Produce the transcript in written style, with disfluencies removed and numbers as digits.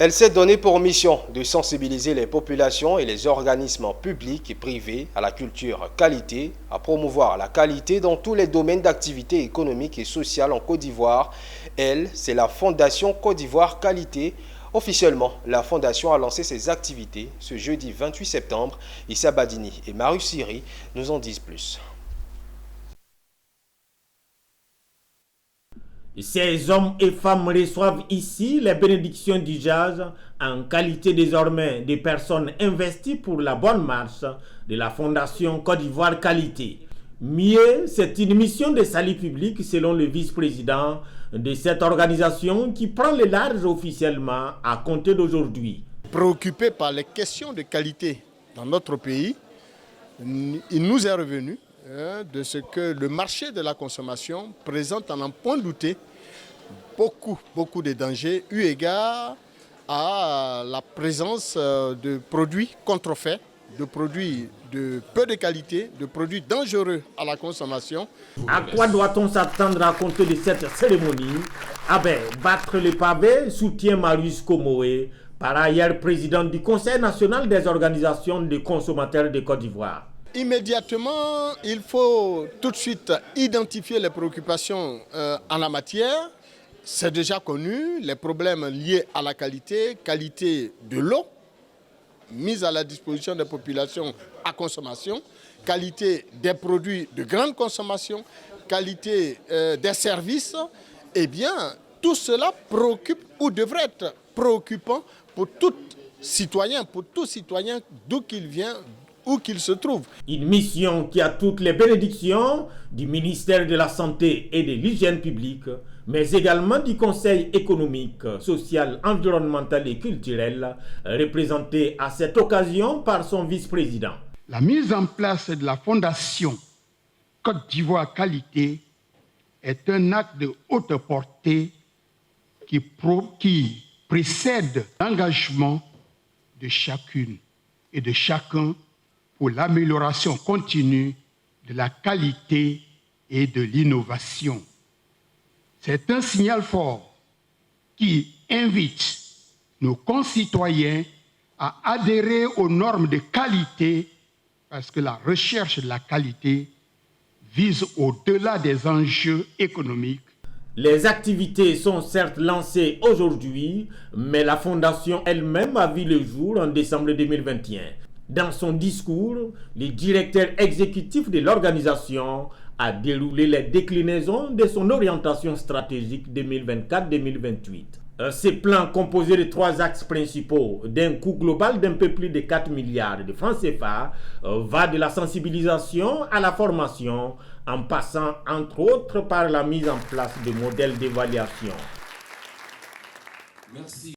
Elle s'est donnée pour mission de sensibiliser les populations et les organismes publics et privés à la culture qualité, à promouvoir la qualité dans tous les domaines d'activité économique et sociale en Côte d'Ivoire. Elle, c'est la Fondation Côte d'Ivoire Qualité. Officiellement, la Fondation a lancé ses activités ce jeudi 28 septembre. Issa Badini et Marius Siri nous en disent plus. Ces hommes et femmes reçoivent ici les bénédictions du jazz en qualité désormais de personnes investies pour la bonne marche de la Fondation Côte d'Ivoire Qualité. Mieux, c'est une mission de salut public selon le vice-président de cette organisation qui prend le large officiellement à compter d'aujourd'hui. Préoccupé par les questions de qualité dans notre pays, il nous est revenu de ce que le marché de la consommation présente en un point douté beaucoup de dangers eu égard à la présence de produits contrefaits, de produits de peu de qualité, de produits dangereux à la consommation. À quoi doit-on s'attendre à compter de cette cérémonie? Battre les pavés, soutient Marius Komoé, par ailleurs président du Conseil national des organisations de consommateurs de Côte d'Ivoire. Immédiatement, il faut tout de suite identifier les préoccupations en la matière. C'est déjà connu, les problèmes liés à la qualité de l'eau, mise à la disposition des populations à consommation, qualité des produits de grande consommation, qualité des services. Eh bien, tout cela préoccupe ou devrait être préoccupant pour tout citoyen d'où qu'il vient, où qu'il se trouve. Une mission qui a toutes les bénédictions du ministère de la Santé et de l'Hygiène publique, mais également du Conseil économique, social, environnemental et culturel, représenté à cette occasion par son vice-président. La mise en place de la Fondation Côte d'Ivoire Qualité est un acte de haute portée qui précède l'engagement de chacune et de chacun pour l'amélioration continue de la qualité et de l'innovation. C'est un signal fort qui invite nos concitoyens à adhérer aux normes de qualité parce que la recherche de la qualité vise au-delà des enjeux économiques. Les activités sont certes lancées aujourd'hui, mais la Fondation elle-même a vu le jour en décembre 2021. Dans son discours, le directeur exécutif de l'organisation a déroulé les déclinaisons de son orientation stratégique 2024-2028. Ce plan, composé de 3 axes principaux d'un coût global d'un peu plus de 4 milliards de francs CFA, va de la sensibilisation à la formation, en passant entre autres par la mise en place de modèles d'évaluation. Merci.